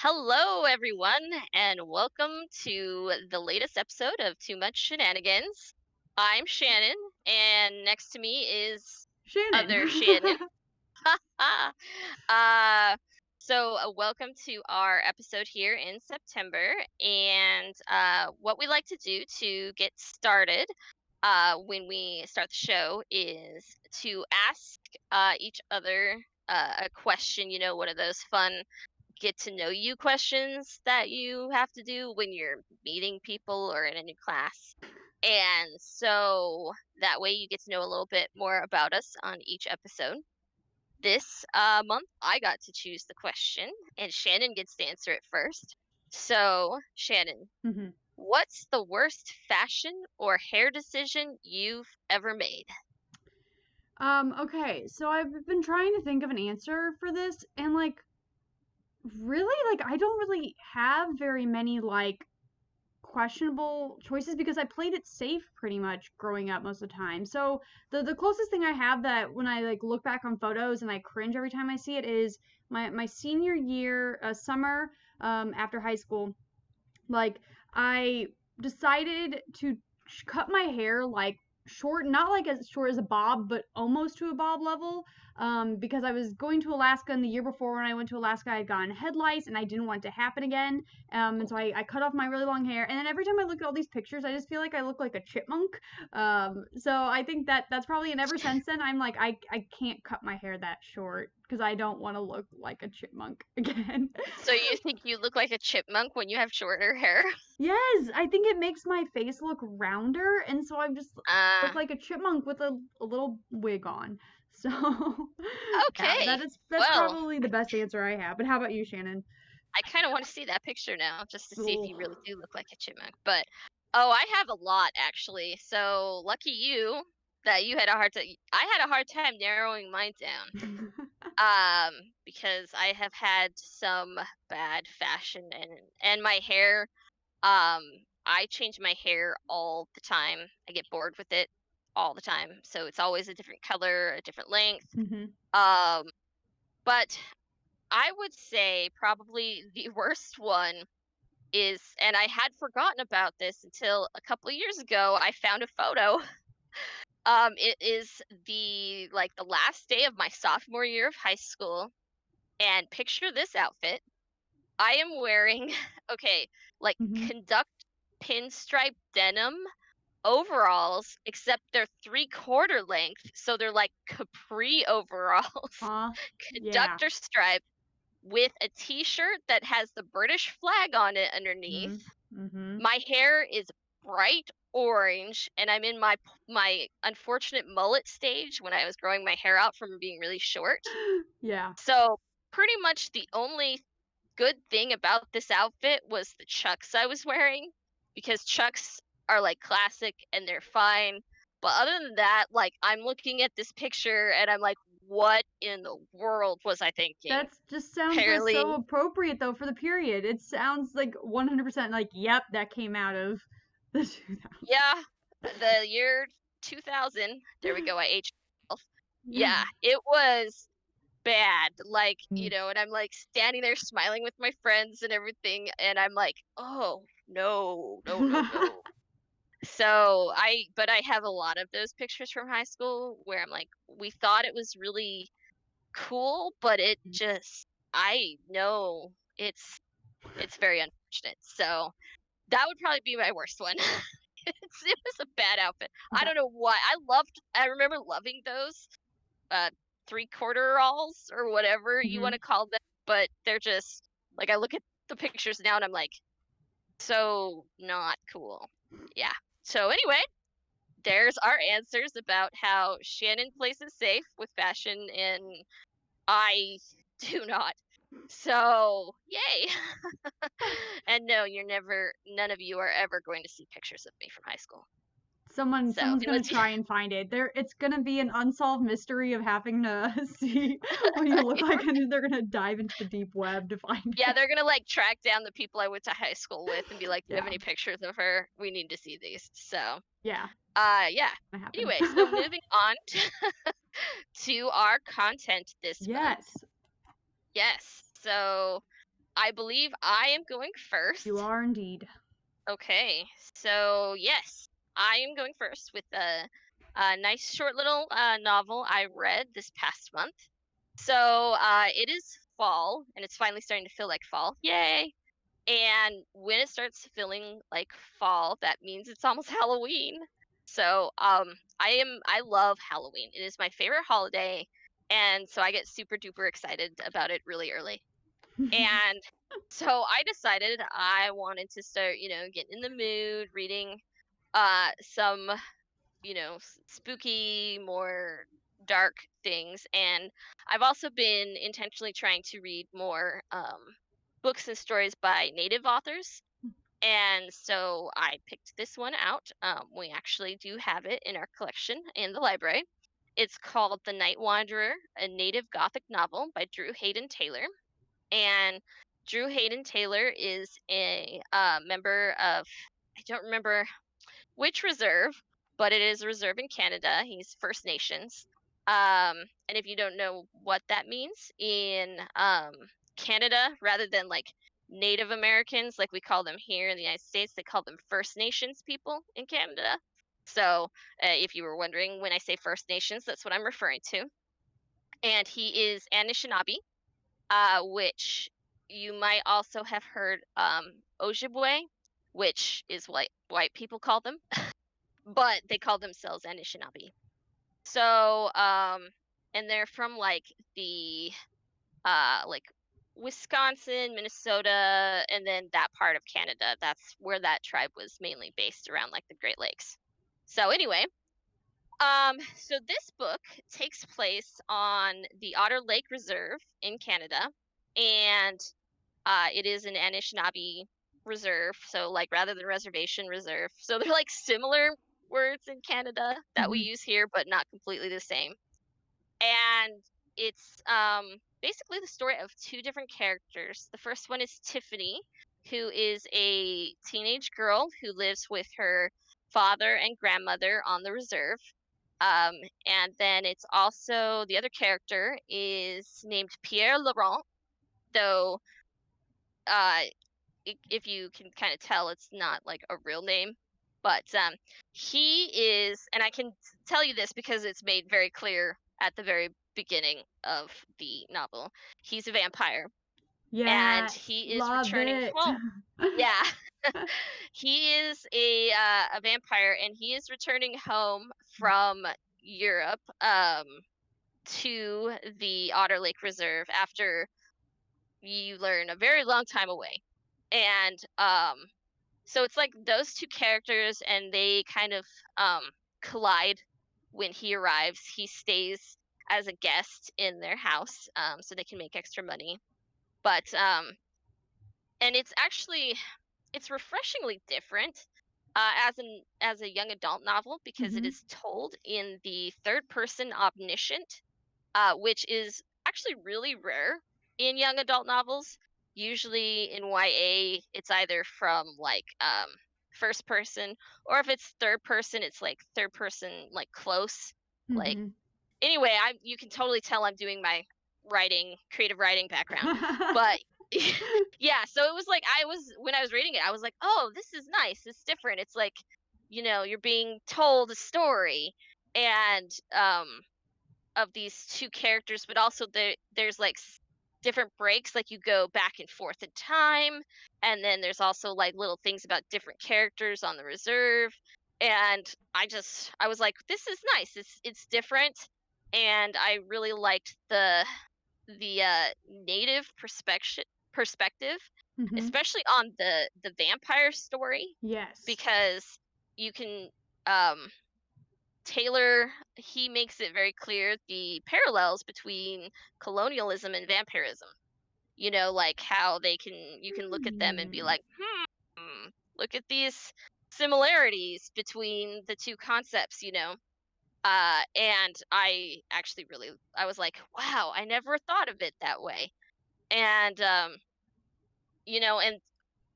Hello, everyone, and welcome to the latest episode of Too Much Shenanigans. I'm Shannon, and next to me is Shannon. other Shannon. uh, welcome to our episode here in September. And what we like to do to get started when we start the show is to ask each other a question, one of those fun get to know you questions that you have to do when you're meeting people or in a new class. And so that way you get to know a little bit more about us on each episode. This month, I got to choose the question, and Shannon gets to answer it first. So, Shannon, Mhm. what's the worst fashion or hair decision you've ever made? Okay, so I've been trying to think of an answer for this, and really, I don't really have very many questionable choices because I played it safe pretty much growing up most of the time. So the closest thing I have that when I look back on photos and I cringe every time I see it is my senior year summer after high school. Like I decided to cut my hair short, not like as short as a bob, but almost to a bob level. Because I was going to Alaska, and the year before when I went to Alaska, I had gotten head lice, and I didn't want it to happen again. And so I cut off my really long hair, and then every time I look at all these pictures, I just feel like I look like a chipmunk. So I think that's probably, and ever since then, I'm like I can't cut my hair that short because I don't want to look like a chipmunk again. So you think you look like a chipmunk when you have shorter hair? Yes, I think it makes my face look rounder, and so I just look Uh, like a chipmunk with a little wig on. So, yeah, okay. that's Well, probably the best answer I have. But how about you, Shannon? I kind of want to see that picture now just to see if Oh. you really do look like a chipmunk. But oh, I have a lot actually. So lucky you that you had a hard time. I had a hard time narrowing mine down. Because I have had some bad fashion and my hair. Um, I change my hair all the time. I get bored with it all the time, so it's always a different color, a different length. Mhm. Um, but I would say probably the worst one is, and I had forgotten about this until a couple of years ago. I found a photo. It is the last day of my sophomore year of high school, and picture this outfit. I am wearing okay, like Mhm. conduct pinstripe denim overalls, except they're 3/4 length, so they're like capri overalls, Aw. Yeah. conductor stripe with a t-shirt that has the British flag on it underneath. Mhm. Mhm. My hair is bright orange, and I'm in my unfortunate mullet stage when I was growing my hair out from being really short. Yeah. So, pretty much the only good thing about this outfit was the chucks I was wearing, because chucks are, like, classic and they're fine, but other than that, like, I'm looking at this picture and I'm like, "What in the world was I thinking?" That just sounds so Apparently appropriate though for the period. It sounds like 100% like, yep, that came out of the 2000s. yeah, the year 2000, there we go, I aged myself. Yeah. Yeah, it was bad, like, Mm. and I'm, like, standing there smiling with my friends and everything, and I'm like, "Oh, no, no, no, no." But I have a lot of those pictures from high school where I'm like, we thought it was really cool, but it just, I know it's very unfortunate. So that would probably be my worst one. It was a bad outfit. I That don't know why. I remember loving those uh 3/4 alls or whatever you want to mhm. call them, but they're just like, I look at the pictures now and I'm like, so not cool. Yeah. So anyway, there's our answers about how Shannon plays it safe with fashion and I do not. So, yay. And no, none of you are ever going to see pictures of me from high school. So, Someone's gonna unless you, try and find it. It's gonna be an unsolved mystery of having to see what you look like, and they're gonna dive into the deep web to find yeah, it. they're gonna like track down the people I went to high school with and be like, "Do you have Yeah. any pictures of her? We need to see these." So, Yeah, yeah. gonna happen. Anyway, so moving on to our content this month. Yes. Yes. So, I believe I am going You first. are indeed. Okay, so yes, I am going first with a nice short little novel I read this past month. So it is fall, and it's finally starting to feel like fall. Yay! And when it starts feeling like fall, that means it's almost Halloween. So I love Halloween. It is my favorite holiday, and so I get super duper excited about it really early. And so I decided I wanted to start, getting in the mood, reading some, spooky, more dark things. And I've also been intentionally trying to read more books and stories by native authors. And so I picked this one out. We actually do have it in our collection in the library. It's called The Night Wanderer, a native Gothic novel by Drew Hayden Taylor. And Drew Hayden Taylor is a member of, I don't remember which reserve, but it is a reserve in Canada. He's First Nations. And if you don't know what that means in Canada, rather than like Native Americans, like we call them here in the United States, they call them First Nations people in Canada. So if you were wondering, when I say First Nations, that's what I'm referring to. And he is Anishinaabe, which you might also have heard Ojibwe, which is what white people call them, but they call themselves Anishinaabe. So, and they're from like the like Wisconsin, Minnesota, and then that part of Canada. That's where that tribe was mainly based, around like the Great Lakes. So anyway, so this book takes place on the Otter Lake Reserve in Canada, and it is an Anishinaabe reserve, so, like, rather than reservation, reserve. So they're, like, similar words in Canada that we Mhm. use here, but not completely the same. And it's, basically the story of 2 different characters. The first one is Tiffany, who is a teenage girl who lives with her father and grandmother on the reserve. Um, and then it's also the other character is named Pierre Laurent, though, uh if you can kind of tell, it's not like a real name. But he is, and I can tell you this because it's made very clear at the very beginning of the novel. He's a vampire, and Yes, he is love returning it. home. Yeah, he is a vampire, and he is returning home from Europe to the Otter Lake Reserve after you learn a very long time away. And so it's like those 2 characters, and they kind of collide when he arrives. He stays as a guest in their house, so they can make extra money. But and it's actually, it's refreshingly different as a young adult novel, because it Mhm. is told in the third person omniscient, which is actually really rare in young adult novels. Usually in YA, it's either from like first person, or if it's third person, it's like third person like close. Like Mhm. anyway, I you can totally tell I'm doing my creative writing background. But yeah, so it was like, I was when I was reading it, I was like, "Oh, this is nice. It's different." It's like, you're being told a story, and of these 2 characters, but also there's like different breaks, like you go back and forth in time, and then there's also like little things about different characters on the reserve. And I was like, this is nice. It's different, and I really liked the native perspective, Mhm. especially on the vampire story, Yes. because you can um Taylor, he makes it very clear the parallels between colonialism and vampirism. Like how you can look at them and be Hmm. like, look at these similarities between the 2 concepts, and I was like, wow, I never thought of it that way. And and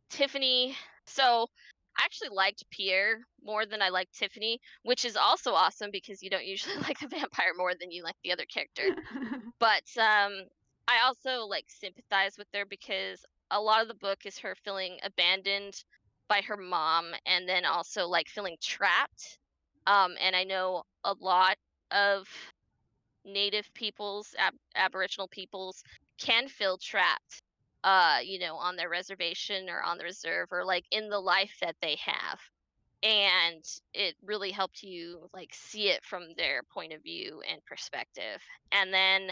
Tiffany, so I actually liked Pierre more than I liked Tiffany, which is also awesome because you don't usually like a vampire more than you like the other character. But I also like sympathize with her because a lot of the book is her feeling abandoned by her mom, and then also like feeling trapped. And I know a lot of native peoples, aboriginal peoples can feel trapped, on their reservation or on the reserve or like in the life that they have. And it really helped you like see it from their point of view and perspective. And then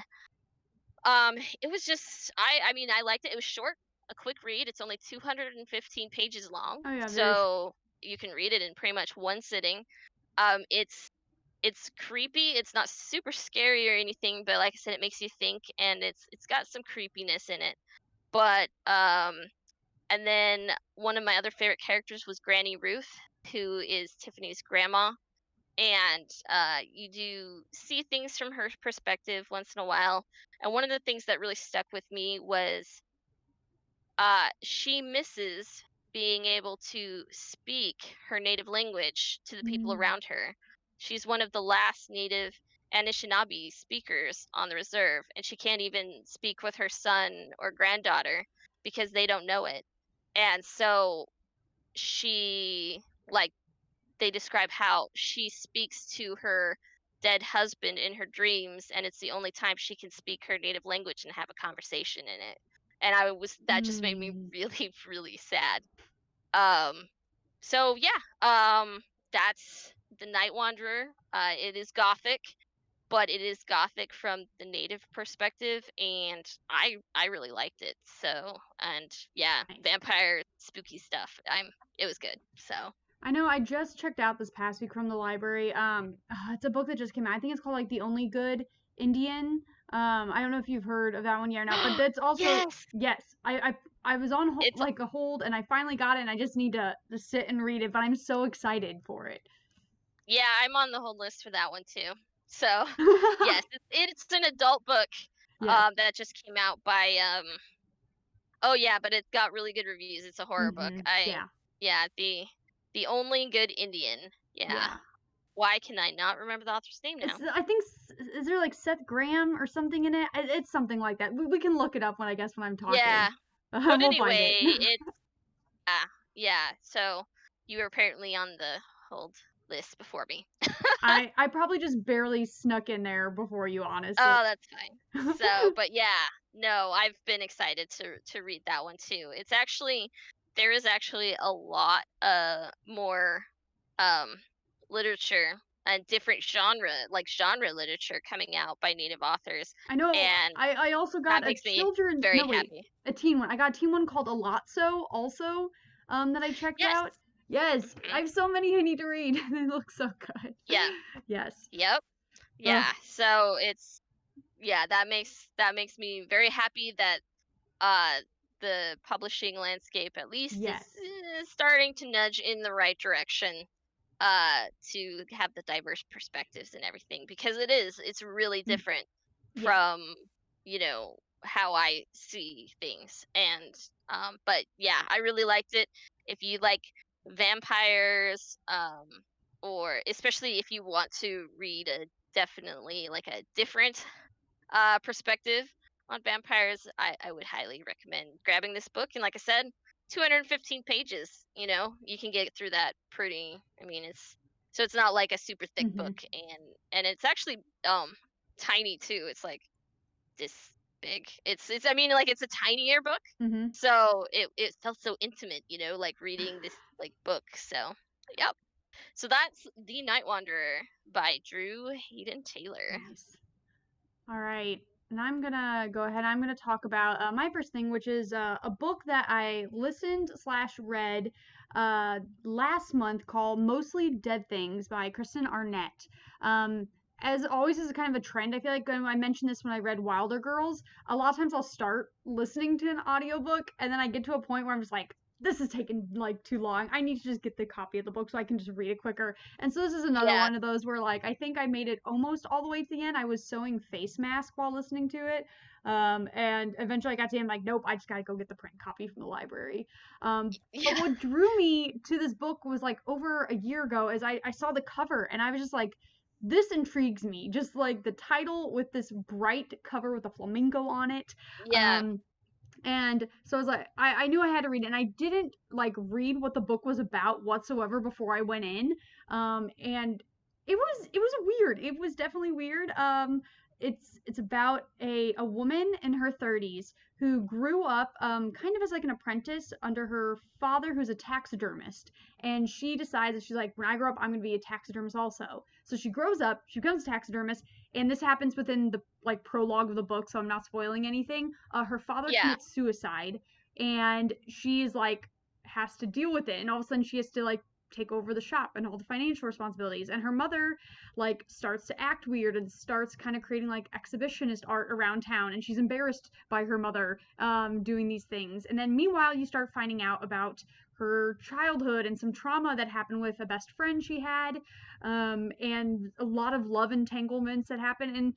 it was just I mean I liked it. It was short, a quick read. It's only 215 pages long. Oh yeah, very So you can read it in pretty much one sitting. It's creepy. It's not super scary or anything, but like I said, it makes you think, and it's got some creepiness in it. But and then one of my other favorite characters was Granny Ruth, who is Tiffany's grandma, and you do see things from her perspective once in a while. And one of the things that really stuck with me was she misses being able to speak her native language to the people mm, around her. She's one of the last native Anishinaabe speakers on the reserve, and she can't even speak with her son or granddaughter because they don't know it. And so she, like, they describe how she speaks to her dead husband in her dreams, and it's the only time she can speak her native language and have a conversation in it. And that just made me mm. really, really sad. Um, so yeah, that's The Night Wanderer. It is Gothic, but it is Gothic from the native perspective, and I really liked it. So, and yeah, Nice. vampire spooky stuff. It was good. So I know I just checked out this past week from the library. It's a book that just came out. I think it's called like The Only Good Indian. I don't know if you've heard of that one yet or not, but that's also yes, yes. I was on it's like a hold and I finally got it and I just need to sit and read it, but I'm so excited for it. yeah, I'm on the whole list for that one too. So, yes, it's an adult book Yes. that just came out by oh yeah, but it got really good reviews. It's a horror book. Yeah. Yeah, the only good Indian. Yeah. Yeah. Why can I not remember the author's name It's now? I think is there like Seth Graham or something in it? It's something like that. We can look it up when I guess when I'm talking. Yeah. But We'll find it. anyway, it's yeah. So you were apparently on the hold list before me. I probably just barely snuck in there before you, honestly. Oh, that's fine. So, but yeah, no, I've been excited to read that one too. There is actually a lot more um literature and different genre literature coming out by native authors, I know. and I also that got a makes me children. very No, wait, happy. a teen one. I got a teen one called Alotso also. That I checked Yes. out. Yes, I Hmm. have so many I need to read. They look so good. Yeah. Yes. Yep. Ugh. Yeah. So it's yeah, that makes me very happy that uh the publishing landscape at least is Yes. starting to nudge in the right direction to have the diverse perspectives and everything, because it's really Mm, different yes. from how I see things. And but yeah, I really liked it. If you like vampires, or especially if you want to read a definitely like a different perspective on vampires, I would highly recommend grabbing this book. And like I said, 215 pages. You can get through that pretty. I mean, it's not like a super thick Hmm. book, and it's actually tiny too. It's like this big. It's I mean, like it's a tinier book, Hmm. so it felt so intimate. Like reading this like book. So yep. So that's The Night Wanderer by Drew Hayden Taylor. Nice. All right. And I'm gonna go ahead. I'm gonna talk about my first thing, which is a book that I listened slash read last month called "Mostly Dead Things" by Kristen Arnett. Um, as always, is kind of a trend. I feel like when I mentioned this when I read Wilder Girls, a lot of times I'll start listening to an audiobook and then I get to a point where I'm just like, this is taking like too long. I need to just get the copy of the book so I can just read it quicker. And so this is another Yeah. one of those where like I think I made it almost all the way to the end. I was sewing face mask while listening to it. And eventually I got to the end like, nope, I just gotta go get the print copy from the library. But Yeah. what drew me to this book was like over a year ago as I saw the cover and I was just like, this intrigues me. Just like the title with this bright cover with a flamingo on it. Yeah. Um, And so I was like, I knew I had to read it, and I didn't like read what the book was about whatsoever before I went in. And it was weird. It was definitely weird. It's about a woman in her 30s who grew up kind of as like an apprentice under her father, who's a taxidermist. And she decides that she's like, when I grow up, I'm going to be a taxidermist also. So she grows up, she becomes a taxidermist, and this happens within the like prologue of the book, so I'm not spoiling anything. Her father Yeah. commits suicide, and she's like has to deal with it, and all of a sudden she has to like take over the shop and all the financial responsibilities. And her mother like starts to act weird and starts kind of creating like exhibitionist art around town, and she's embarrassed by her mother doing these things. And then meanwhile you start finding out about her childhood and some trauma that happened with a best friend she had, and a lot of love entanglements that happen. And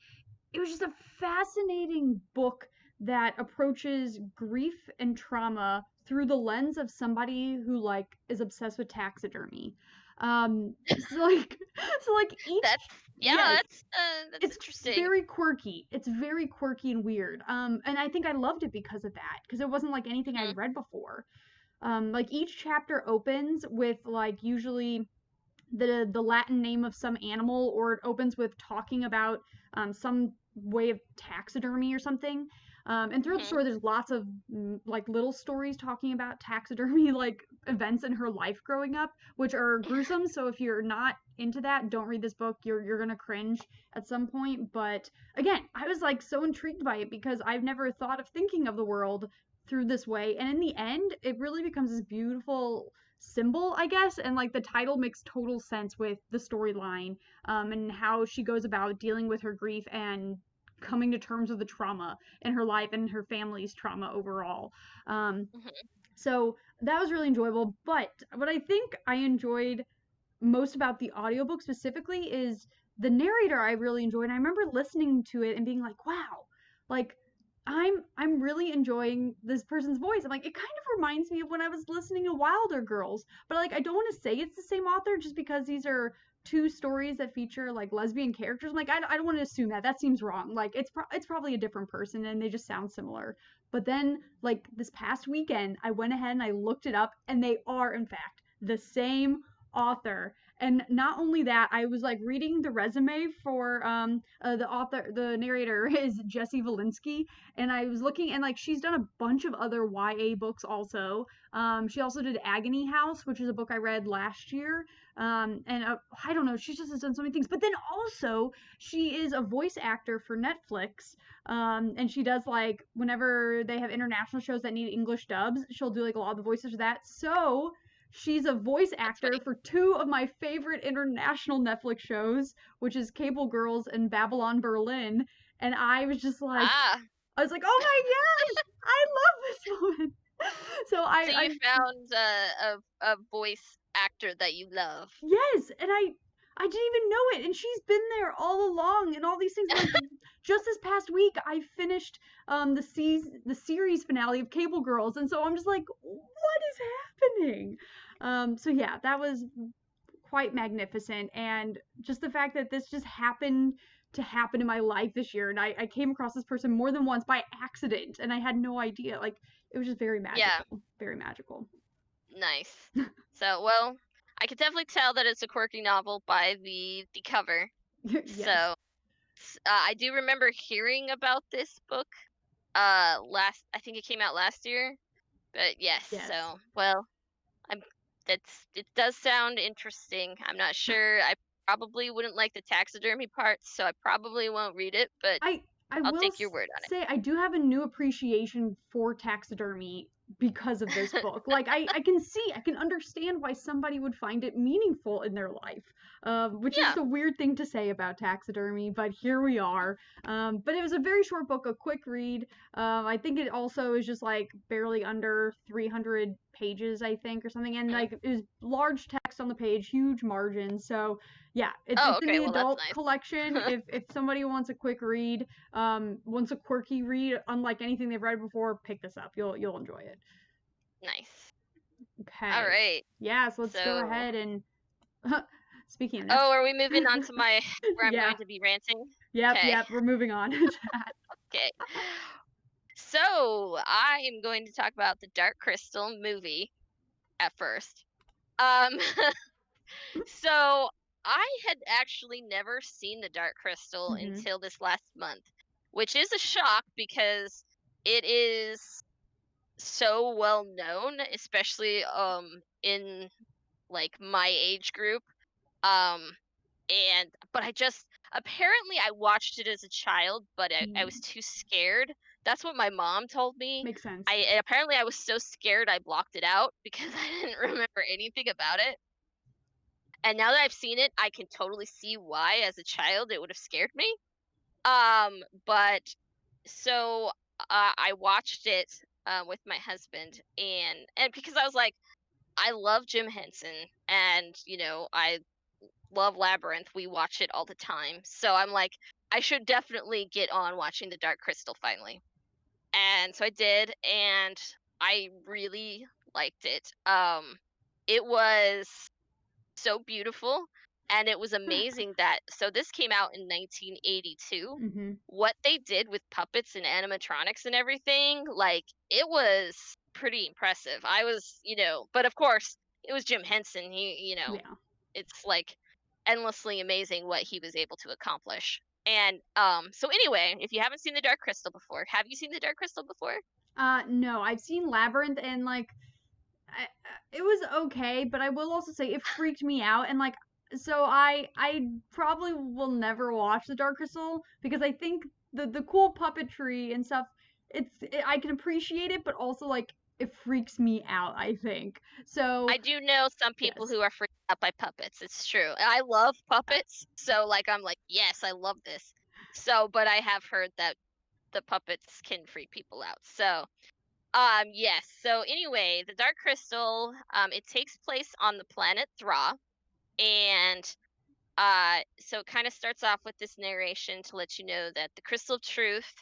it was just a fascinating book that approaches grief and trauma through the lens of somebody who like is obsessed with taxidermy. So like so like each That's yes, that's it's interesting. very quirky. It's very quirky and weird. And I think I loved it because of that, because it wasn't like anything Mhm. I'd read before. Like each chapter opens with like usually the Latin name of some animal, or it opens with talking about some way of taxidermy or something. And throughout the Mhm. story, there's lots of like little stories talking about taxidermy, like events in her life growing up, which are gruesome. So if you're not into that, don't read this book. You're gonna cringe at some point. But again, I was like so intrigued by it because I've never thought of thinking of the world through this way. And in the end, it really becomes this beautiful symbol, I guess, and like the title makes total sense with the storyline, and how she goes about dealing with her grief and coming to terms with the trauma in her life and her family's trauma overall. Um, Mhm. so that was really enjoyable. But what I think I enjoyed most about the audiobook specifically is the narrator. I really enjoyed, and I remember listening to it and being like, wow, like I'm really enjoying this person's voice. I'm like, it kind of reminds me of when I was listening to Wilder Girls, but like I don't want to say it's the same author just because these are two stories that feature like lesbian characters. I'm like, I don't want to assume that seems wrong. Like it's probably a different person and they just sound similar. But then like this past weekend I went ahead and I looked it up, and they are in fact the same author. And not only that, I was like reading the resume for the author. The narrator is Jesse Vilinsky, and I was looking, and like she's done a bunch of other YA books also. She also did Agony House, which is a book I read last year. And I don't know, she just has done so many things. But then also she is a voice actor for Netflix. And she does like whenever they have international shows that need English dubs, she'll do like a lot of the voices for that. So she's a voice That's actor funny. for two of my favorite international Netflix shows, which is Cable Girls and Babylon Berlin. And Ah, I was like, oh my gosh, I love this woman. So so you found a voice actor that you love. yes, and I didn't even know it, and she's been there all along, and all these things. Like just this past week, I finished the series finale of Cable Girls, and so I'm just like, what is happening? So yeah, that was quite magnificent, and just the fact that this just happened to happen in my life this year, and I came across this person more than once by accident, and I had no idea. Like it was just very Yeah, magical, very magical. nice. So, well, I could definitely tell that it's a quirky novel by the cover. Yes, So, I do remember hearing about this book. Last I think it came out last year. But yes, yes. so well, I'm it does sound interesting. I'm not sure. I probably wouldn't like the taxidermy parts, so I probably won't read it, but I I I'll will take your word on it. say I do have a new appreciation for taxidermy because of this book. Like I can see, I can understand why somebody would find it meaningful in their life, which is Yeah. just a weird thing to say about taxidermy, but here we are. But it was a very short book, a quick read. I think it also is just like barely under 300 pages, I think, or something, and Mhm. like it was large text on the page, huge margins. So yeah, Oh, it's in okay. the Well, that's adult collection. nice. If somebody wants a quick read, wants a quirky read, unlike anything they've read before, pick this up. You'll enjoy it. Nice. All Okay. right. Yeah, so let's go So, ahead and speaking of oh, are we moving on to my where I'm yeah. going to be ranting? Yep, Okay. yep, we're moving on to that. Okay. So I am going to talk about the Dark Crystal movie at first. Um, so I had actually never seen the Dark Crystal Mhm. until this last month, which is a shock because it is so well known, especially in like my age group. Um, and but I just apparently I watched it as a child, but I was Mm. too scared. That's what my mom told me. Makes sense. I apparently I was so scared I blocked it out because I didn't remember anything about it. And now that I've seen it, I can totally see why as a child it would have scared me. But so I watched it with my husband and because I was like I love Jim Henson and I love Labyrinth. We watch it all the time. So I'm like, I should definitely get on watching The Dark Crystal finally. And so I did, and I really liked it. It was so beautiful, and it was amazing that so this came out in 1982. Mhm. What they did with puppets and animatronics and everything, like it was pretty impressive. I was, but of course, it was Jim Henson. Yeah. It's like endlessly amazing what he was able to accomplish. And so anyway, if you haven't seen The Dark Crystal before, have you seen The Dark Crystal before? No, I've seen Labyrinth and like it was okay, but I will also say it freaked me out and like so I probably will never watch The Dark Crystal because I think the cool puppetry and stuff I can appreciate it, but also like it freaks me out, I think. So, I do know some people yes. who are freaked out by puppets. It's true. I love puppets, so like I'm like, yes, I love this. So, but I have heard that the puppets can freak people out. So, yes. So anyway, the Dark Crystal, it takes place on the planet Thra, and so it kind of starts off with this narration to let you know that the crystal of truth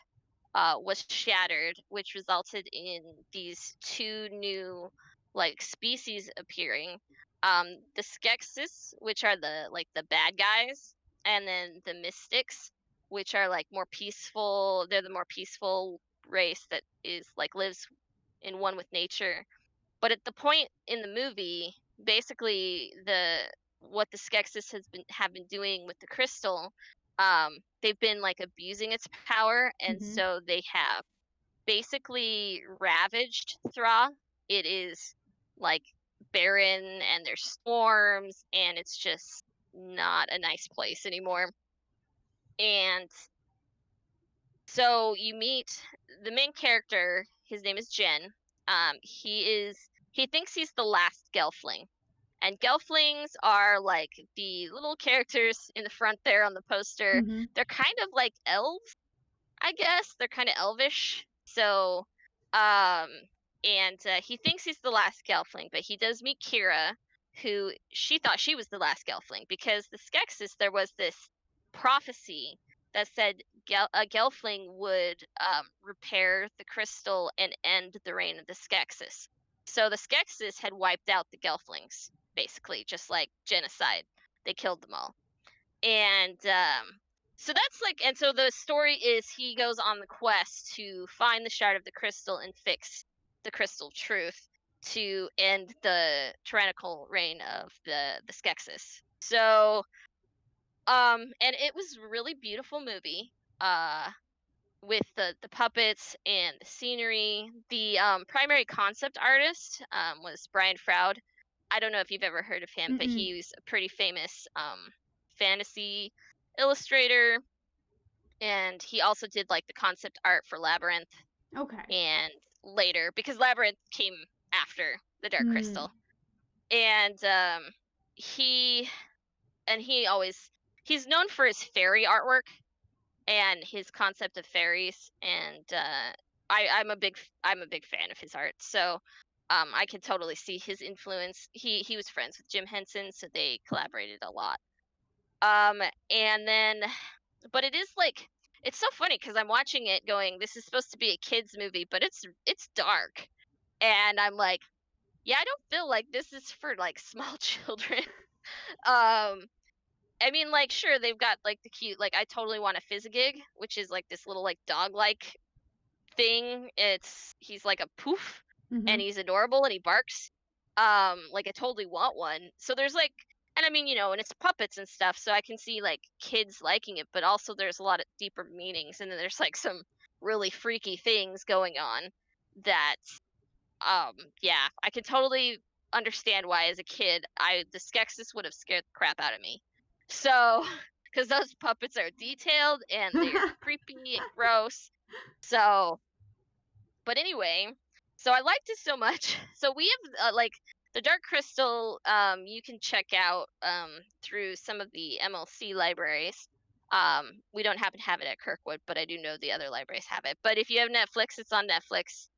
was shattered, which resulted in these two new like species appearing. The Skeksis, which are the bad guys, and then the Mystics, which are like more peaceful. They're the more peaceful race that is like lives in one with nature. But at the point in the movie, basically the what the Skeksis have been doing with the crystal, they've been like abusing its power, and Mhm. so they have basically ravaged Thra. It is like barren, and there's storms, and it's just not a nice place anymore. And so you meet the main character. His name is Jen. He thinks he's the last Gelfling, and Gelflings are like the little characters in the front there on the poster. Mhm. They're kind of like elves, I guess. They're kind of elvish. So, um, and he thinks he's the last Gelfling, but he does meet Kira, who she thought she was the last Gelfling because the Skeksis, there was this prophecy that said a Gelfling would repair the crystal and end the reign of the Skeksis. So the Skeksis had wiped out the Gelflings, basically, just like genocide. They killed them all. And so that's like and so the story is he goes on the quest to find the shard of the crystal and fix the crystal of truth to end the tyrannical reign of the Skeksis. So and it was a really beautiful movie with the puppets and the scenery. The primary concept artist was Brian Froud. I don't know if you've ever heard of him, but Mm-mm. he's a pretty famous fantasy illustrator, and he also did like the concept art for Labyrinth Okay. and later because Labyrinth came after the Dark Mm. Crystal. And he he always he's known for his fairy artwork and his concept of fairies, and I'm a big fan of his art. So I could totally see his influence. He was friends with Jim Henson, so they collaborated a lot. Um and then but it is like it's so funny because I'm watching it going, this is supposed to be a kids movie, but it's dark. And I'm like, yeah, I don't feel like this is for like small children. um I mean, like, sure, they've got like the cute, like I totally want a Fizzagig, which is like this little like dog like thing. He's like a poof, and Mhm. he's adorable and he barks. Like I totally want one. So there's like, and I mean, and it's puppets and stuff, so I can see like kids liking it, but also there's a lot of deeper meanings, and then there's like some really freaky things going on that, yeah, I can totally understand why as a kid the Skeksis would have scared the crap out of me. So, because those puppets are detailed and they're creepy and gross. So, but anyway, so I liked it so much. So we have like the Dark Crystal. You can check out through some of the MLC libraries. We don't happen to have it at Kirkwood, but I do know the other libraries have it. But if you have Netflix, it's on Netflix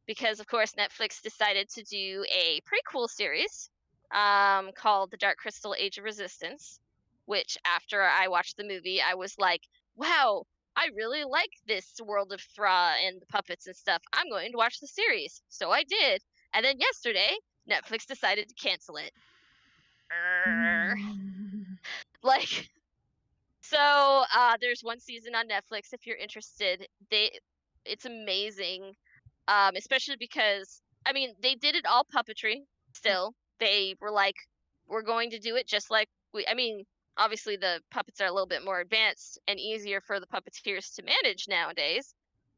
because, of course, Netflix decided to do a prequel series called The Dark Crystal: Age of Resistance. Which, after I watched the movie, I was like, "Wow, I really like this world of Thra and the puppets and stuff. I'm going to watch the series." So I did, and then yesterday, Netflix decided to cancel it. Err. Like, so there's one season on Netflix if you're interested. It's amazing. Especially because I mean they did it all puppetry. Still, they were like, "We're going to do it just like we." I mean, obviously the puppets are a little bit more advanced and easier for the puppeteers to manage nowadays,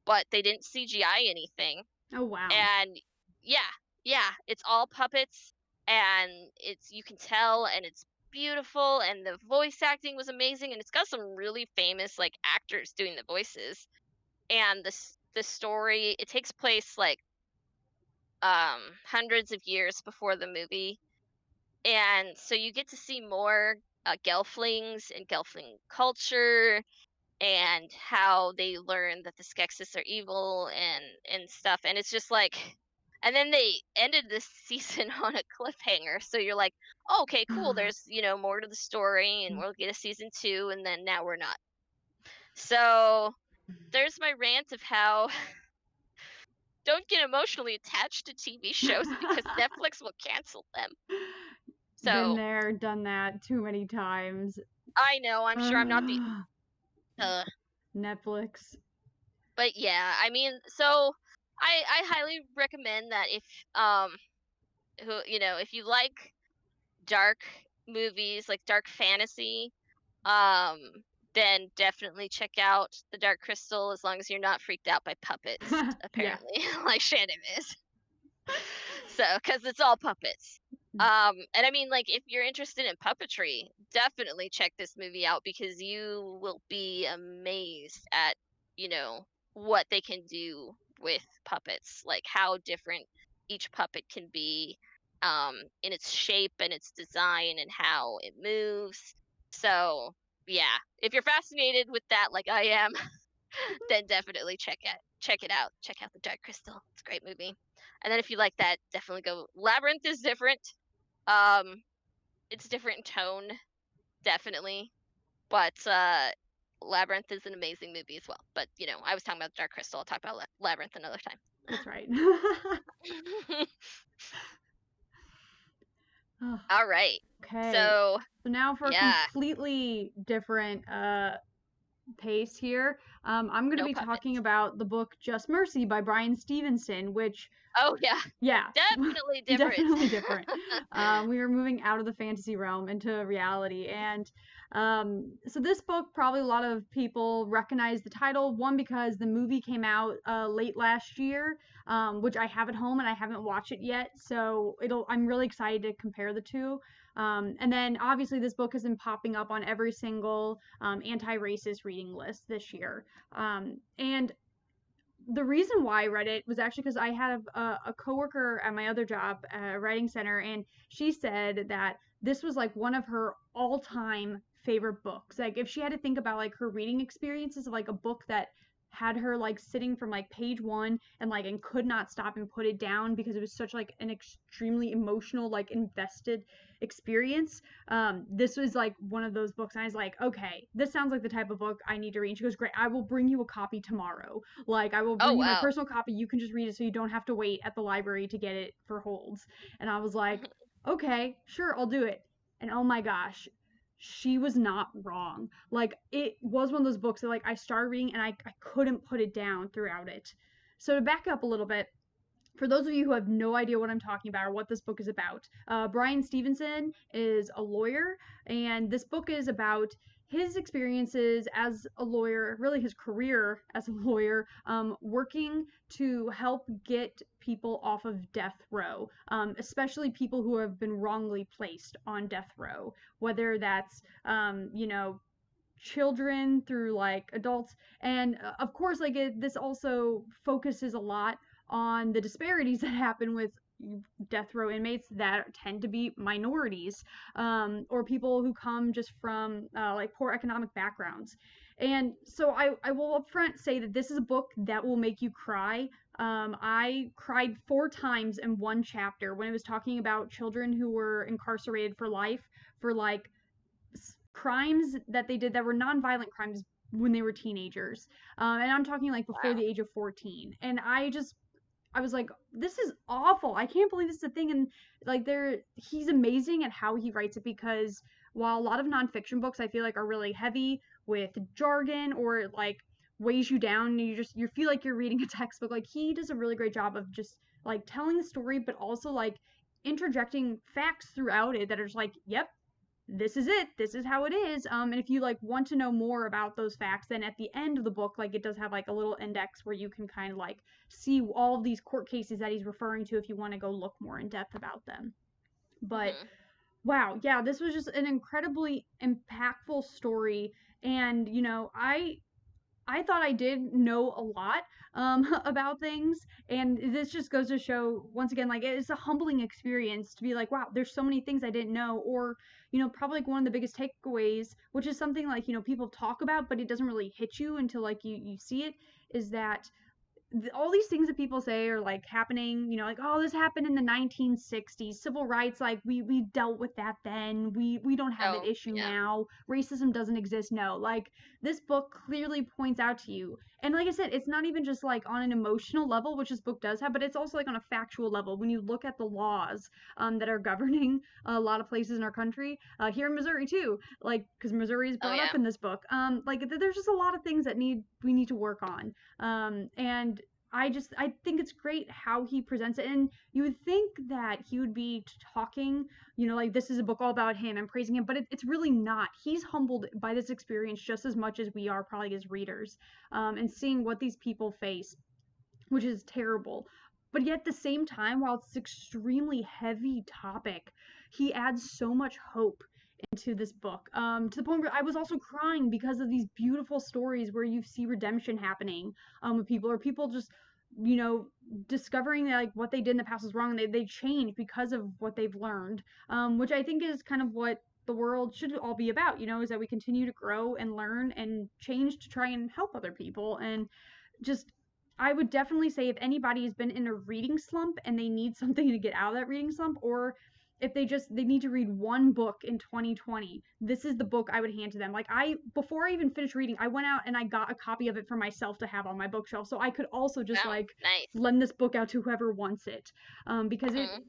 but they didn't CGI anything. Oh wow. And yeah, yeah, it's all puppets, and you can tell, and it's beautiful, and the voice acting was amazing, and it's got some really famous like actors doing the voices. And the story, it takes place like hundreds of years before the movie, and so you get to see more gelflings and gelfling culture and how they learn that the Skeksis are evil and stuff, and it's just like, and then they ended this season on a cliffhanger, so you're like, oh, okay, cool, there's more to the story and we'll get a season 2, and then now we're not. So there's my rant of how don't get emotionally attached to TV shows because Netflix will cancel them. Been So there, done that too many times. I know, I'm sure I'm not the uh, Netflix. but yeah, I mean, so I highly recommend that if you like dark movies, like dark fantasy, um then definitely check out The Dark Crystal as long as you're not freaked out by puppets, Yeah. apparently, like Shannon is. So, because it's all puppets. And I mean, like, if you're interested in puppetry, definitely check this movie out because you will be amazed at, what they can do with puppets, like how different each puppet can be, in its shape and its design and how it moves. So, yeah, if you're fascinated with that, like I am, then definitely check it out. Check out The Dark Crystal. It's a great movie. And then if you like that, definitely go. Labyrinth is different. Um, it's different in tone, definitely. But Labyrinth is an amazing movie as well. But I was talking about Dark Crystal. I'll talk about Labyrinth another time. That's right. Oh, All right. okay. So So now for a yeah, completely different pace here, I'm going to no be talking puppets. about the book Just Mercy by Bryan Stevenson, which, Oh yeah, yeah, definitely different. definitely different. We are moving out of the fantasy realm into reality. And so this book, probably a lot of people recognize the title. One, because the movie came out late last year, which I have at home and I haven't watched it yet. So I'm really excited to compare the two. And then obviously this book has been popping up on every single anti-racist reading list this year. And the reason why I read it was actually because I had a coworker at my other job, writing center, and she said that this was like one of her all-time favorite books. Like if she had to think about like her reading experiences of like a book that had her like sitting from like page one and could not stop and put it down because it was such like an extremely emotional like invested experience. This was like one of those books, and I was like, okay, this sounds like the type of book I need to read. And she goes, great, I will bring you a copy tomorrow. Like I will Oh bring you my wow. personal copy. You can just read it so you don't have to wait at the library to get it for holds. And I was like, okay, sure, I'll do it. And oh my gosh, she was not wrong. Like it was one of those books that like I started reading and I couldn't put it down throughout it. So to back up a little bit, for those of you who have no idea what I'm talking about or what this book is about, Bryan Stevenson is a lawyer, and this book is about his experiences as a lawyer, really his career as a lawyer, working to help get people off of death row, especially people who have been wrongly placed on death row, whether that's, children through like adults. And of course, like this also focuses a lot on the disparities that happen with death row inmates that tend to be minorities, or people who come just from like poor economic backgrounds. And so I will upfront say that this is a book that will make you cry. I cried 4 times in one chapter when it was talking about children who were incarcerated for life for like crimes that they did that were nonviolent crimes when they were teenagers. And I'm talking like before Wow. the age of 14. And I was like, this is awful. I can't believe this is a thing. And like, he's amazing at how he writes it, because while a lot of nonfiction books I feel like are really heavy with jargon or like weighs you down, and you feel like you're reading a textbook, like he does a really great job of just like telling the story, but also like interjecting facts throughout it that are just like, yep, this is it, this is how it is. And if you like want to know more about those facts, then at the end of the book, like it does have like a little index where you can kind of like see all of these court cases that he's referring to if you want to go look more in depth about them. But Hmm. wow, yeah, this was just an incredibly impactful story. And I thought I did know a lot about things, and this just goes to show once again, like it's a humbling experience to be like, wow, there's so many things I didn't know, or probably like one of the biggest takeaways, which is something like people talk about, but it doesn't really hit you until like you see it, is that all these things that people say are like happening, like, oh, this happened in the 1960s, civil rights, like we dealt with that then, we don't have that Oh, issue yeah. now, racism doesn't exist. No, like this book clearly points out to you, and like I said, it's not even just like on an emotional level, which this book does have, but it's also like on a factual level when you look at the laws that are governing a lot of places in our country, here in Missouri too, like because Missouri is Oh, brought up yeah. in this book. Like there's just a lot of things that we need to work on. And I think it's great how he presents it. And you would think that he would be talking, like this is a book all about him and praising him, but it's really not. He's humbled by this experience just as much as we are, probably as readers, and seeing what these people face, which is terrible. But yet at the same time, while it's an extremely heavy topic, he adds so much hope into this book, to the point where I was also crying because of these beautiful stories where you see redemption happening, with people, or people just you know discovering that like what they did in the past was wrong, and they change because of what they've learned, which I think is kind of what the world should all be about, is that we continue to grow and learn and change to try and help other people. And just I would definitely say if anybody has been in a reading slump and they need something to get out of that reading slump, or if they need to read one book in 2020, this is the book I would hand to them. Like before I even finished reading, I went out and I got a copy of it for myself to have on my bookshelf, so I could also just Wow. like Nice. lend this book out to whoever wants it, because it Hmm.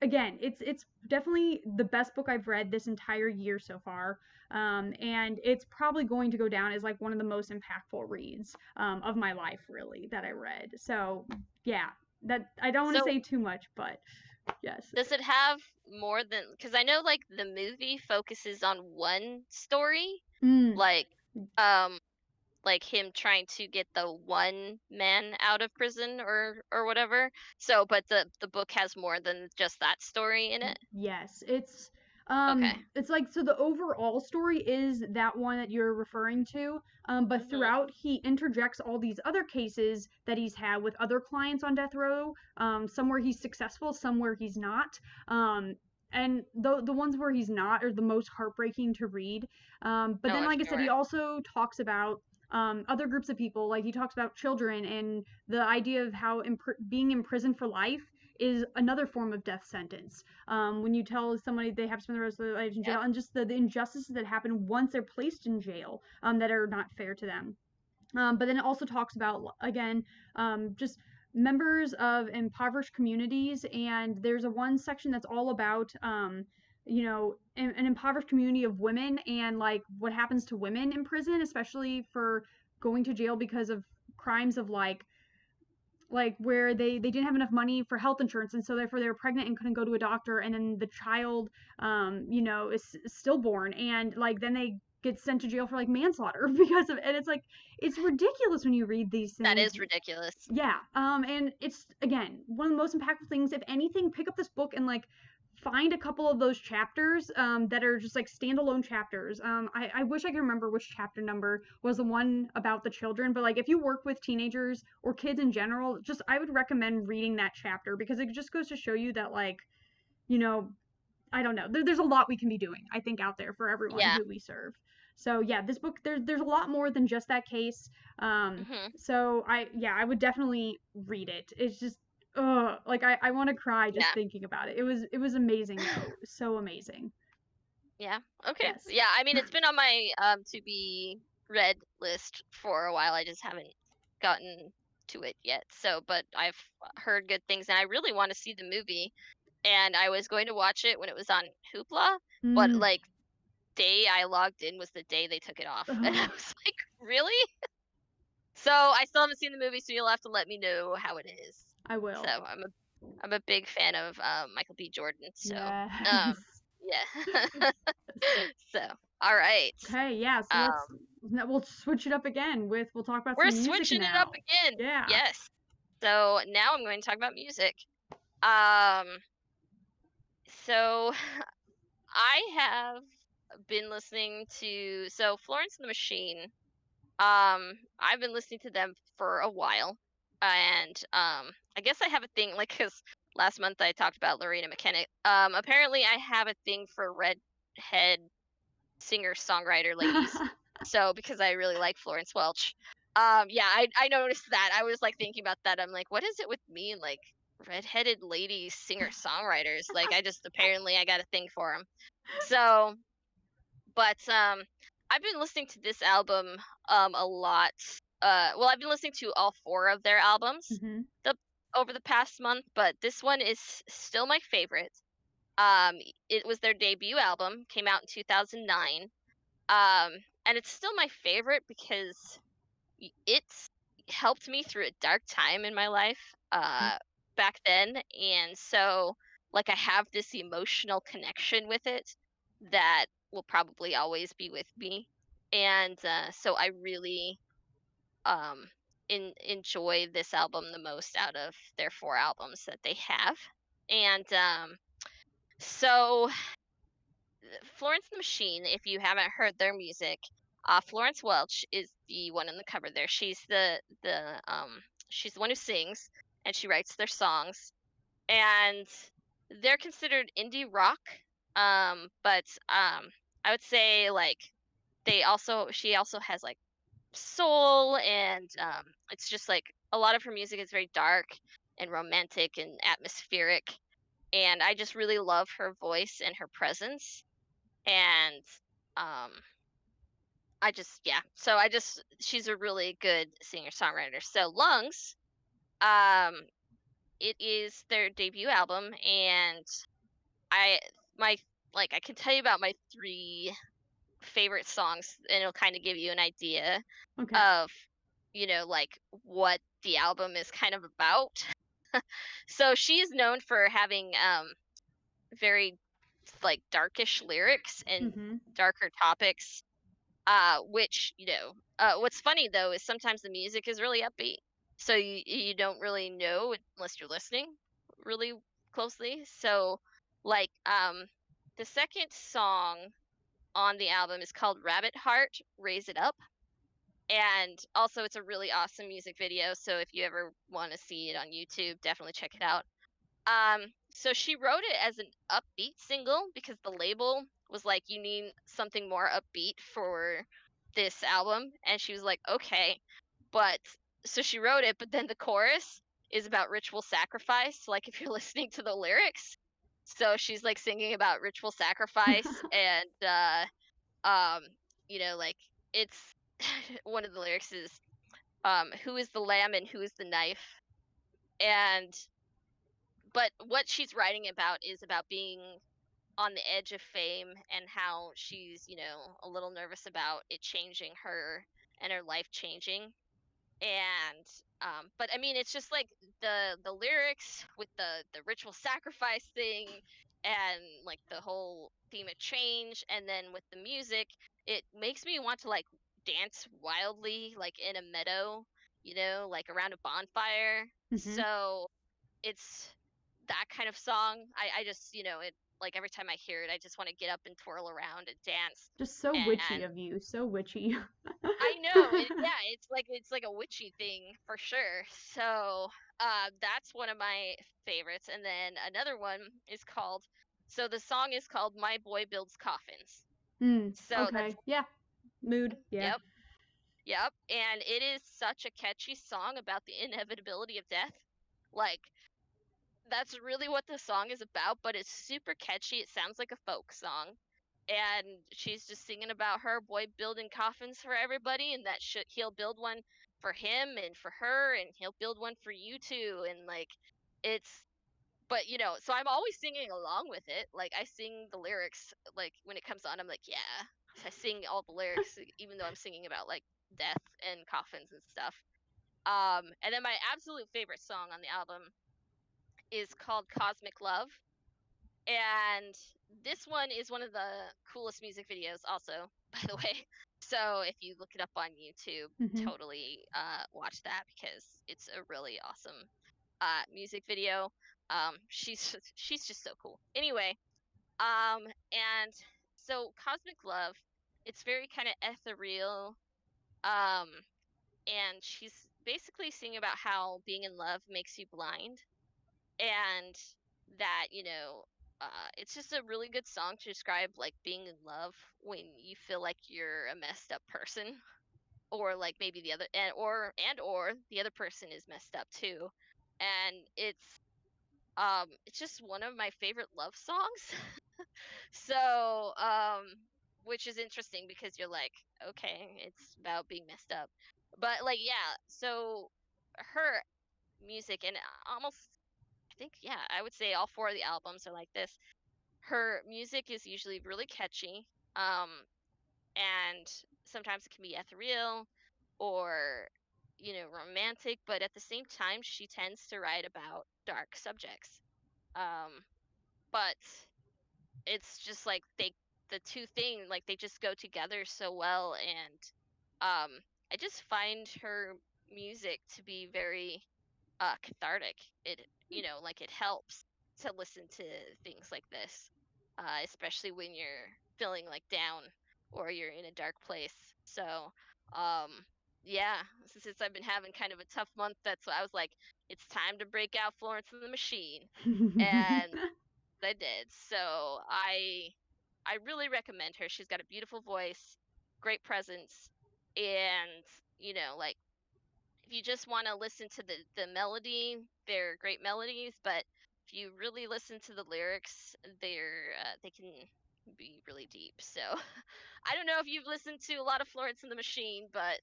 again, it's definitely the best book I've read this entire year so far. And it's probably going to go down as like one of the most impactful reads, of my life, really, that I read. So yeah, that I don't want to So, say too much, but yes. does it have more than? Because I know, like, the movie focuses on one story, Mm, like, um, like him trying to get the one man out of prison or whatever. So, but the book has more than just that story in it. yes, Okay. it's like, so the overall story is that one that you're referring to, but Mhm. throughout he interjects all these other cases that he's had with other clients on death row, some where he's successful, some where he's not. And the ones where he's not are the most heartbreaking to read. But Oh, then I'm like I said, he sure. also talks about other groups of people, like he talks about children and the idea of how being in prison for life is another form of death sentence. When you tell somebody they have to spend the rest of their lives in Yep. jail, and just the injustices that happen once they're placed in jail, that are not fair to them. But then it also talks about, again, just members of impoverished communities, and there's a one section that's all about, an impoverished community of women, and like what happens to women in prison, especially for going to jail because of crimes of like like where they didn't have enough money for health insurance, and so therefore they were pregnant and couldn't go to a doctor, and then the child is stillborn, and like then they get sent to jail for like manslaughter because of, and it's like it's ridiculous when you read these That things. is ridiculous. Yeah. And it's again one of the most impactful things. If anything, pick up this book and like find a couple of those chapters that are just like standalone chapters. I wish I could remember which chapter number was the one about the children, but like if you work with teenagers or kids in general, just I would recommend reading that chapter because it just goes to show you that like, you know, I don't know. There's a lot we can be doing, I think, out there for everyone Yeah. who we serve. So yeah, this book there's a lot more than just that case. Mhm. So I would definitely read it. It's just like I want to cry just Yeah. thinking about it. It was amazing though. So amazing. Yeah. Okay. Yes. Yeah, I mean, it's been on my to be read list for a while. I just haven't gotten to it yet. So, but I've heard good things and I really want to see the movie. And I was going to watch it when it was on Hoopla, but Mm. like day I logged in was the day they took it off. And I Ugh, was like, "Really?" So, I still haven't seen the movie, so you'll have to let me know how it is. I So, will. I'm a big fan of Michael B. Jordan. So, Yes. yeah. So, all right. Okay, yeah, so Um, we'll switch it up again with we'll talk about we're some music switching it up now. again. Yeah. Yes. So now I'm going to talk about music. Um, so I have been listening to Florence the Machine. I've been listening to them for a while, and I guess I have a thing like because last month I talked about Lorena McKenna. Apparently I have a thing for redhead singer-songwriter ladies. So because I really like Florence Welch. Yeah, I noticed that. I was like thinking about that. I'm like, what is it with me and like redheaded lady singer-songwriters? Like I just apparently I got a thing for them. So, but I've been listening to this album a lot. Well, I've been listening to all four of their albums Mhm. the over the past month, but this one is still my favorite. It was their debut album, came out in 2009. And it's still my favorite because it's helped me through a dark time in my life back then, and so like I have this emotional connection with it that will probably always be with me, and so I really um enjoy this album the most out of their four albums that they have, and so Florence the Machine, if you haven't heard their music, Florence Welch is the one in the cover there. She's the one who sings and she writes their songs. And they're considered indie rock. But I would say like she also has like soul and it's just like a lot of her music is very dark and romantic and atmospheric. And I just really love her voice and her presence and um I just she's a really good singer-songwriter. So Lungs, um it is their debut album and I my like I can tell you about my three favorite songs and it'll kind of give you an idea Okay. of like what the album is kind of about. So she is known for having very like darkish lyrics and Mhm. darker topics. Which, what's funny though is sometimes the music is really upbeat. So you don't really know unless you're listening really closely. So like the second song on the album is called Rabbit Heart, Raise It Up. And also it's a really awesome music video. So if you ever want to see it on YouTube, definitely check it out. So she wrote it as an upbeat single because the label was like, "You need something more upbeat for this album," and she was like, "Okay," but so she wrote it, but then the chorus is about ritual sacrifice. Like if you're listening to the lyrics, so she's like singing about ritual sacrifice, and um, like it's one of the lyrics is, "Who is the lamb and who is the knife?" And but what she's writing about is about being on the edge of fame and how she's, a little nervous about it changing her and her life changing. And but I mean, it's just like the lyrics with the ritual sacrifice thing, and like the whole theme of change, and then with the music, it makes me want to like dance wildly, like in a meadow, like around a bonfire. Hmm. So it's that kind of song. I just, it, like every time I hear it, I just want to get up and twirl around and dance. Just so witchy And of you, so witchy. I know it. Yeah, it's like a witchy thing for sure. So, that's one of my favorites. And then another one is called. So the song is called "My Boy Builds Coffins." So that's Okay. Yeah. Mood. Yeah. yep, yep. And it is such a catchy song about the inevitability of death. Like that's really what the song is about, but it's super catchy. It sounds like a folk song. And she's just singing about her boy building coffins for everybody, and that he'll build one for him and for her, and he'll build one for you too. And like, it's, but so I'm always singing along with it. Like, I sing the lyrics, like, when it comes on, I'm like, yeah. I sing all the lyrics, even though I'm singing about like death and coffins and stuff. And then my absolute favorite song on the album is called Cosmic Love. And this one is one of the coolest music videos also, by the way. So if you look it up on YouTube, Hmm. totally watch that because it's a really awesome music video. She's just so cool. Anyway, and so Cosmic Love, it's very kind of ethereal. Um, and she's basically singing about how being in love makes you blind, and that it's just a really good song to describe like being in love when you feel like you're a messed up person, or like maybe the other and or the other person is messed up too. And it's just one of my favorite love songs. So which is interesting because you're like, okay, it's about being messed up, but like, yeah. So her music, and almost, I think, yeah, I would say all four of the albums are like this. Her music is usually really catchy, and sometimes it can be ethereal or, romantic, but at the same time, she tends to write about dark subjects. Um, but it's just like the two things, like they just go together so well. And I just find her music to be very cathartic. It like it helps to listen to things like this, especially when you're feeling like down or you're in a dark place. So, yeah, since I've been having kind of a tough month, that's why I was like, it's time to break out Florence and the Machine, and I did. So I really recommend her. She's got a beautiful voice, great presence, and like, if you just want to listen to the melody, they're great melodies, but if you really listen to the lyrics, they can be really deep. So I don't know if you've listened to a lot of Florence and the Machine, but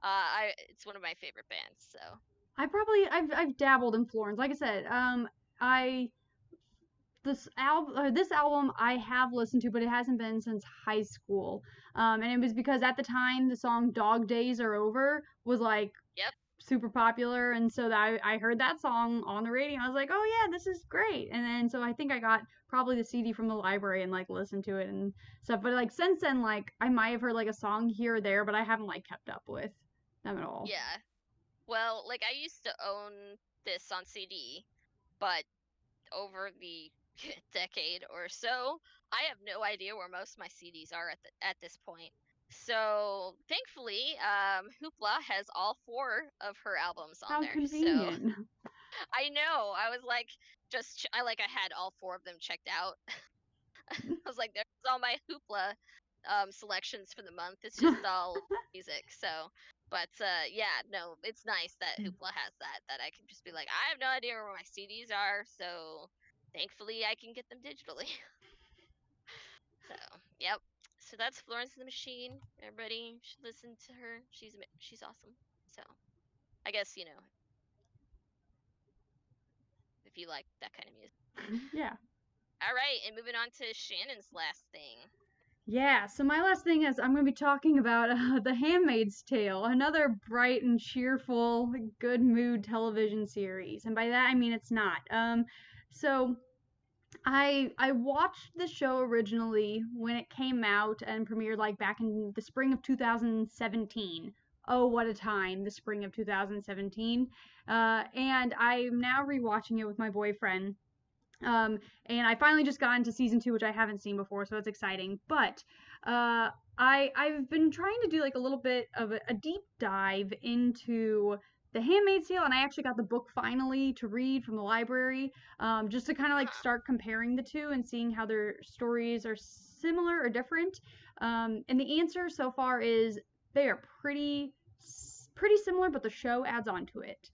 I it's one of my favorite bands. So I've dabbled in Florence. Like I said, I this album I have listened to, but it hasn't been since high school. And it was because at the time the song "Dog Days Are Over" was like yep, super popular, and so that I heard that song on the radio. I was like, oh yeah, this is great. And then so I think I got probably the CD from the library and like listened to it and stuff. But like since then, like I might have heard like a song here or there, but I haven't like kept up with them at all. yeah. Well, like, I used to own this on CD, but over the decade or so, I have no idea where most of my CDs are at this point. So thankfully, Hoopla has all four of her albums on How there. So convenient. I know, I was like, I had all four of them checked out. I was like, there's all my Hoopla selections for the month. It's just all music. So, but yeah, no, it's nice that Hoopla has that I can just be like, I have no idea where my CDs are, so thankfully I can get them digitally. So, yep. So that's Florence and the Machine. Everybody should listen to her. She's awesome. So, I guess, if you like that kind of music. Yeah. All right, and moving on to Shannon's last thing. Yeah, so my last thing is I'm going to be talking about The Handmaid's Tale, another bright and cheerful, good mood television series. And by that I mean it's not. So I watched the show originally when it came out and premiered like back in the spring of 2017. Oh, what a time, the spring of 2017. And I'm now rewatching it with my boyfriend. Um, and I finally just got into season two, which I haven't seen before, so it's exciting. But I've been trying to do like a little bit of a deep dive into the Handmaid's Tale, and I actually got the book finally to read from the library, just to kind of like Huh. start comparing the two and seeing how their stories are similar or different. And the answer so far is they are pretty similar, but the show adds on to it.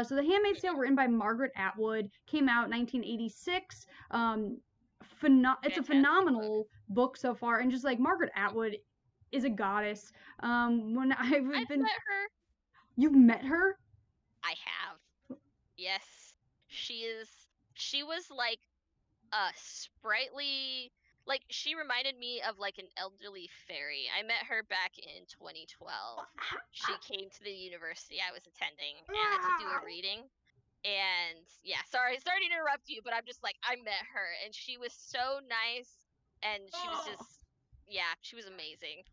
So The Handmaid's Tale, written by Margaret Atwood, came out 1986. It's a Fantastic book. phenomenal book so far, and just like Margaret Atwood is a goddess. When I've I've been, met her. you've met her? I have. Yes. She is she was like a sprightly, like she reminded me of like an elderly fairy. I met her back in 2012. She came to the university I was attending to do a reading. And yeah, sorry to interrupt you, but I'm just like I met her and she was so nice and she was just yeah, she was amazing.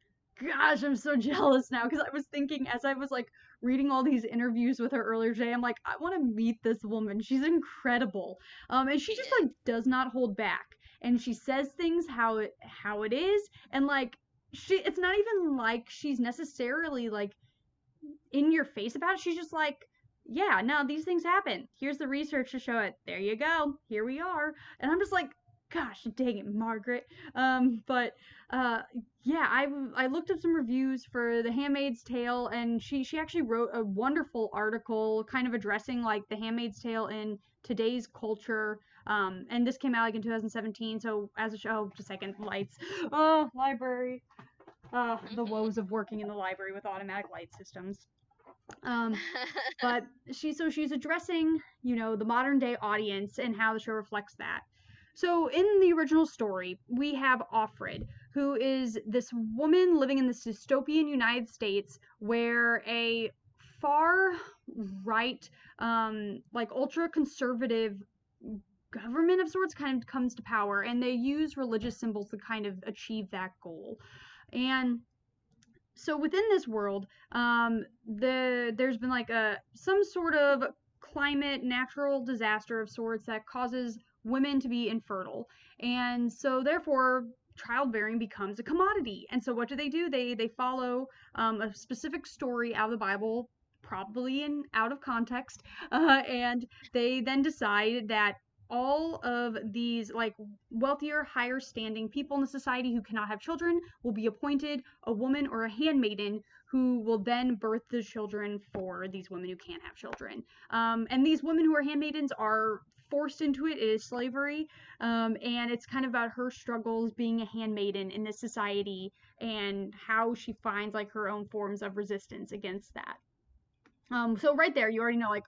Gosh, I'm so jealous now because I was thinking as I was like reading all these interviews with her earlier today, I'm like, I want to meet this woman. She's incredible. And She she just is. like does not hold back. And she says things how it is. And like it's not even like she's necessarily like in your face about it. She's just like, yeah, no, these things happen. Here's the research to show it. There you go. Here we are. And I'm just like, gosh, dang it, Margaret. But uh, yeah, I looked up some reviews for The Handmaid's Tale, and she actually wrote a wonderful article, kind of addressing like The Handmaid's Tale in today's culture. And this came out like in 2017. So as a show, just a second, lights. Oh, library. The Mhm. woes of working in the library with automatic light systems. Um, but she's addressing, the modern day audience and how the show reflects that. So in the original story, we have Offred, who is this woman living in this dystopian United States where a far right, like ultra conservative government of sorts kind of comes to power, and they use religious symbols to kind of achieve that goal. And so within this world, there's been like some sort of climate natural disaster of sorts that causes women to be infertile, and so therefore childbearing becomes a commodity. And so what do? They follow a specific story out of the Bible, probably in out of context, and they then decide that all of these like wealthier, higher standing people in the society who cannot have children will be appointed a woman or a handmaiden who will then birth the children for these women who can't have children. And these women who are handmaidens are forced into it. It is slavery. And it's kind of about her struggles being a handmaiden in this society and how she finds like her own forms of resistance against that. So right there, you already know like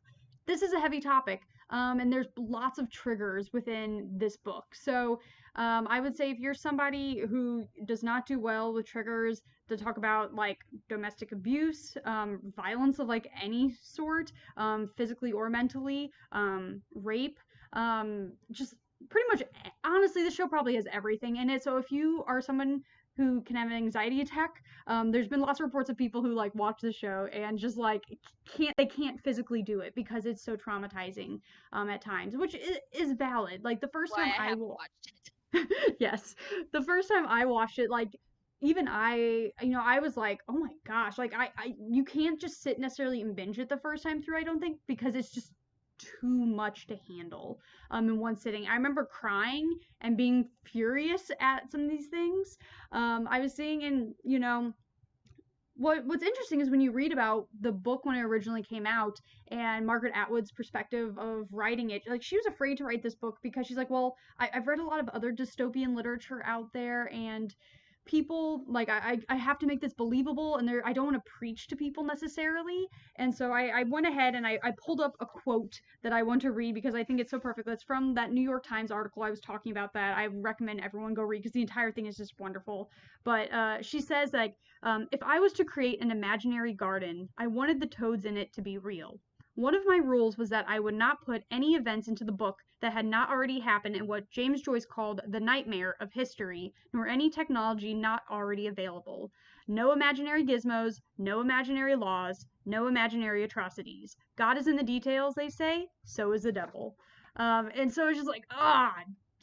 this is a heavy topic, and there's lots of triggers within this book. So I would say if you're somebody who does not do well with triggers, to talk about like domestic abuse, violence of like any sort, physically or mentally, rape, just pretty much honestly, the show probably has everything in it. So if you are someone who can have an anxiety attack, there's been lots of reports of people who like watch the show and just like can't physically do it because it's so traumatizing at times, which is valid. Like the first Why time I I haven't watched it. yes, the first time I watched it, like even I was like, oh my gosh, like you can't just sit necessarily and binge it the first time through. I don't think because it's just too much to handle in one sitting. I remember crying and being furious at some of these things. I was seeing in what's interesting is when you read about the book when it originally came out and Margaret Atwood's perspective of writing it, like she was afraid to write this book because she's like, well, I've read a lot of other dystopian literature out there, and people, like I have to make this believable, and I don't want to preach to people necessarily. And so I went ahead and I pulled up a quote that I want to read because I think it's so perfect. That's from that New York Times article I was talking about that I recommend everyone go read because the entire thing is just wonderful. But she says, like, if I was to create an imaginary garden, I wanted the toads in it to be real. One of my rules was that I would not put any events into the book that had not already happened in what James Joyce called the nightmare of history, nor any technology not already available. No imaginary gizmos, no imaginary laws, no imaginary atrocities. God is in the details, they say, so is the devil. And so it's just like,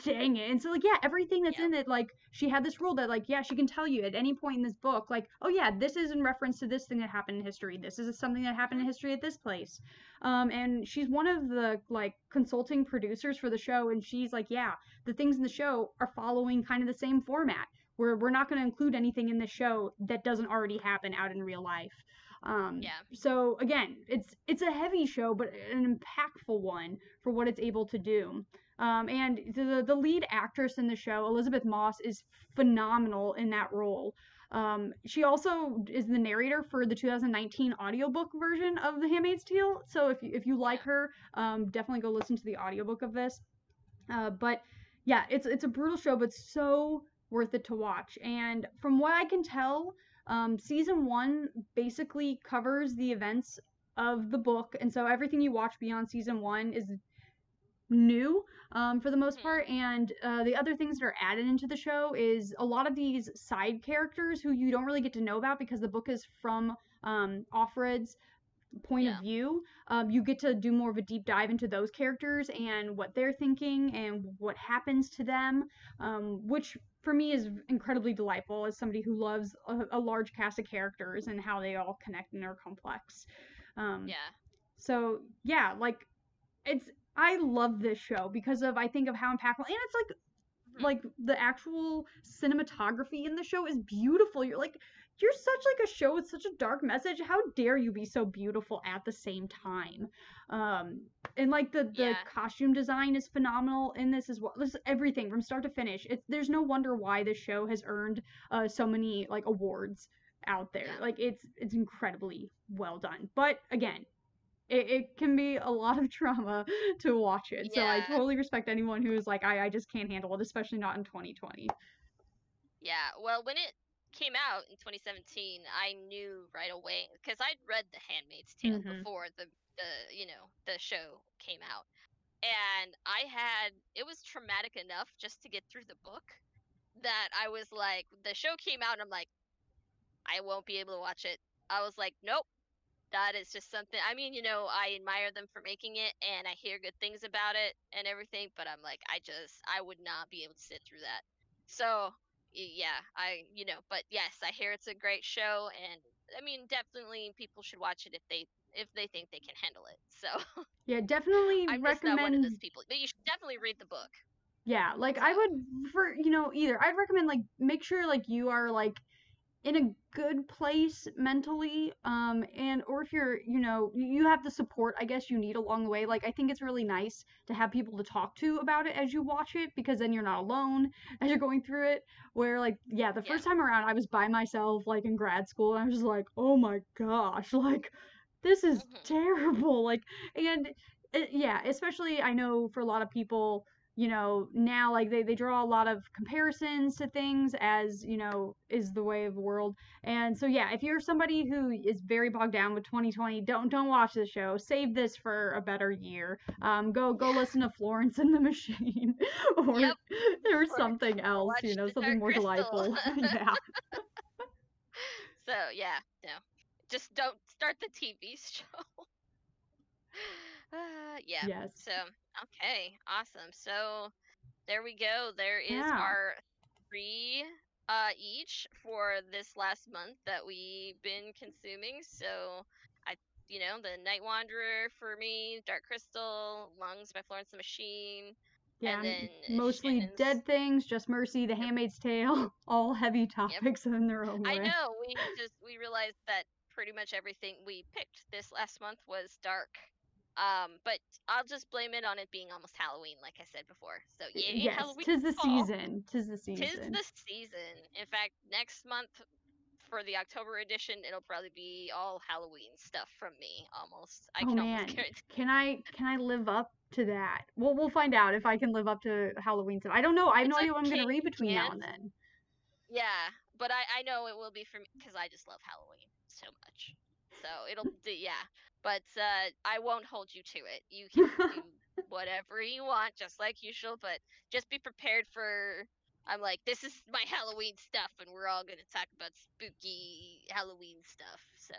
dang it. And so, like, yeah, everything that's Yep. in it, like, she had this rule that, like, yeah, she can tell you at any point in this book, like, oh yeah, this is in reference to this thing that happened in history, this is something that happened in history at this place. And she's one of the, like, consulting producers for the show, and she's like, yeah, the things in the show are following kind of the same format, where we're not going to include anything in the show that doesn't already happen out in real life. Yeah. So again, it's a heavy show, but an impactful one for what it's able to do. And the lead actress in the show, Elizabeth Moss, is phenomenal in that role. She also is the narrator for the 2019 audiobook version of The Handmaid's Tale. So if you like Yeah. her, definitely go listen to the audiobook of this. But yeah, it's a brutal show, but so worth it to watch. And from what I can tell, season one basically covers the events of the book, and so everything you watch beyond season one is new, for the most Hmm. part. And the other things that are added into the show is a lot of these side characters who you don't really get to know about because the book is from Offred's point of Yeah. view. You get to do more of a deep dive into those characters and what they're thinking and what happens to them, which for me is incredibly delightful as somebody who loves a large cast of characters and how they all connect and are complex. Um, Yeah. so yeah, like, it's I love this show because of, I think, of how impactful, and it's Hmm. like the actual cinematography in the show is beautiful. You're like, you're such like a show with such a dark message. How dare you be so beautiful at the same time? Um, and like the Yeah. costume design is phenomenal in this as well. This everything from start to finish. There's no wonder why this show has earned so many like awards out there. Yeah. Like it's incredibly well done. But again, it can be a lot of trauma to watch it. So I Yeah. totally respect anyone who's like, I just can't handle it, especially not in 2020. Yeah. Well, when it came out in 2017, I knew right away because I'd read The Handmaid's Tale Mm-hmm. before the show came out. And it was traumatic enough just to get through the book that I was like, the show came out and I'm like, I won't be able to watch it. I was like, nope, that is just something. I mean, I admire them for making it and I hear good things about it and everything, but I'm like, I would not be able to sit through that. So, yeah, but yes, I hear it's a great show and I mean, definitely people should watch it if they think they can handle it. So, Yeah, definitely I'm just not one of those recommend. people. But you should definitely read the book. Yeah, like So, I would, for either. I'd recommend, like, make sure like you are like in a good place mentally, and or if you're, you have the support I guess you need along the way. Like, I think it's really nice to have people to talk to about it as you watch it, because then you're not alone as you're going through it. Where, like, yeah, the yeah. first time around I was by myself, like, in grad school, and I was just like, oh my gosh, like, this is Mhm. terrible. Like, and yeah, especially I know for a lot of people, now, like, they draw a lot of comparisons to things, as is the way of the world. And so yeah, if you're somebody who is very bogged down with 2020, don't watch the show. Save this for a better year. Go Yeah. listen to Florence and the Machine, or Yep. or Or, something or else, watch The something Dark more Crystal. delightful. Yeah. So, yeah, no. Just don't start the TV show. Yeah. Yes. So, okay, awesome. So, there we go. There is Yeah. our three each for this last month that we've been consuming. So, I the Night Wanderer for me, Dark Crystal, Lungs by Florence the Machine, Yeah, and then mostly Shannon's. Dead Things, Just Mercy, The Yep. Handmaid's Tale, all heavy Yep. topics in their own I way. know. We realized that pretty much everything we picked this last month was dark. But I'll just blame it on it being almost Halloween, like I said before. So yay, Yes, Halloween tis the fall. season. Tis the Tis season. the season. In fact, next month for the October edition, it'll probably be all Halloween stuff from me. Almost, I Oh can almost man, guarantee. can I live up to that? Well, we'll find out if I can live up to Halloween stuff. I don't know. I have no It's idea what I'm gonna okay if read you between now can't. and then. Yeah, but I know it will be for me because I just love Halloween so much. So it'll yeah, but I won't hold you to it. You can do whatever you want, just like usual. But just be prepared for. I'm like, this is my Halloween stuff, and we're all gonna talk about spooky Halloween stuff. So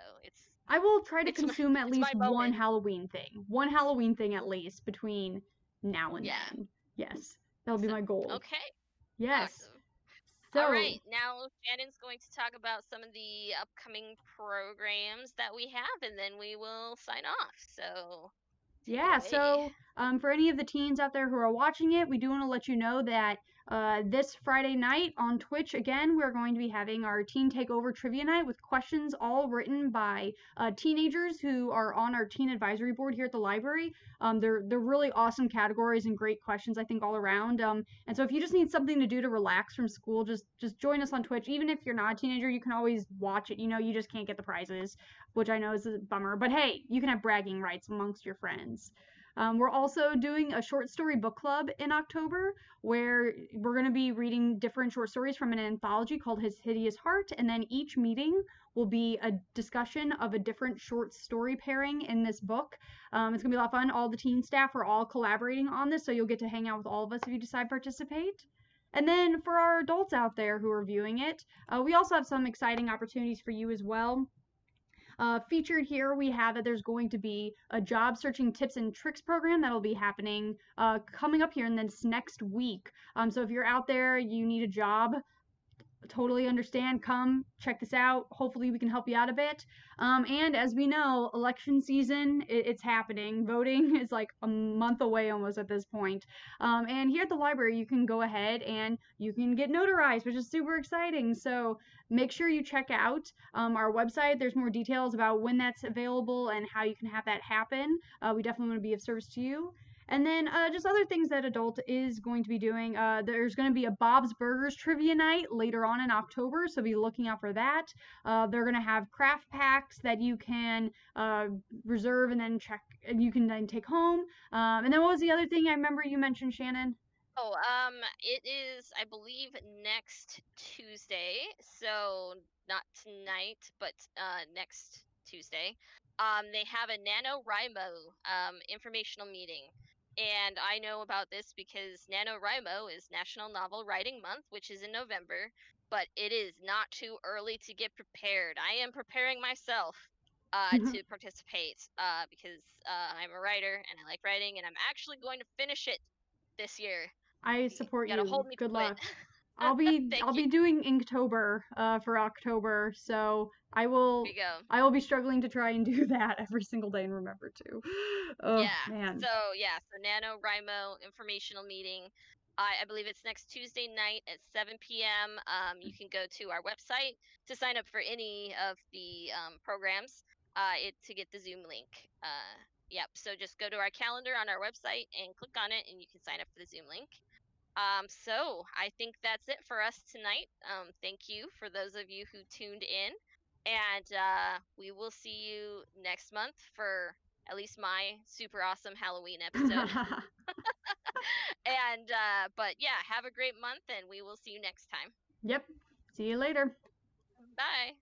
I will try to it's my consume at it's my least one moment. Halloween thing. One Halloween thing at least between now and Yeah. then. Yes, that'll be So my goal. okay, Yes. awesome. All So, right, now Shannon's going to talk about some of the upcoming programs that we have, and then we will sign off. So take it yeah, away. so for any of the teens out there who are watching it, we do want to let you know that this Friday night on Twitch, again, we're going to be having our Teen Takeover Trivia Night with questions all written by teenagers who are on our teen advisory board here at the library. They're really awesome categories and great questions, I think, all around. And so if you just need something to do to relax from school, just join us on Twitch. Even if you're not a teenager, you can always watch it. You know, you just can't get the prizes, which I know is a bummer. But hey, you can have bragging rights amongst your friends. We're also doing a short story book club in October where we're going to be reading different short stories from an anthology called His Hideous Heart. And then each meeting will be a discussion of a different short story pairing in this book. It's going to be a lot of fun. All the teen staff are all collaborating on this, so you'll get to hang out with all of us if you decide to participate. And then for our adults out there who are viewing it, we also have some exciting opportunities for you as well. Featured here, we have that there's going to be a job searching tips and tricks program that'll be happening coming up here in this next week. So if you're out there, you need a job, totally understand. Come check this out. Hopefully, we can help you out a bit. And as we know, election season, it's happening. Voting is like a month away almost at this point. And here at the library, you can go ahead and you can get notarized, which is super exciting. So make sure you check out our website. There's more details about when that's available and how you can have that happen. We definitely want to be of service to you. And then just other things that Adult is going to be doing. There's going to be a Bob's Burgers trivia night later on in October, so be looking out for that. They're going to have craft packs that you can reserve and then check, and you can then take home. And then what was the other thing I remember you mentioned, Shannon? Oh, it is, I believe, next Tuesday. So not tonight, but next Tuesday. They have a Nanowrimo informational meeting. And I know about this because Nanowrimo is National Novel Writing Month, which is in November, but it is not too early to get prepared. I am preparing myself to participate because I'm a writer and I like writing, and I'm actually going to finish it this year. I You support gotta you. hold me Good to it. luck. I'll be Thank I'll you. be doing Inktober for October, so Here you go. I will be struggling to try and do that every single day and remember to. Oh Yeah. man. So NaNoWriMo informational meeting. I believe it's next Tuesday night at 7 p.m. You can go to our website to sign up for any of the programs. It to get the Zoom link. Yep. So just go to our calendar on our website and click on it, and you can sign up for the Zoom link. So I think that's it for us tonight. Thank you for those of you who tuned in, and we will see you next month for at least my super awesome Halloween episode. And but yeah, have a great month, and we will see you next time. Yep. See you later. Bye.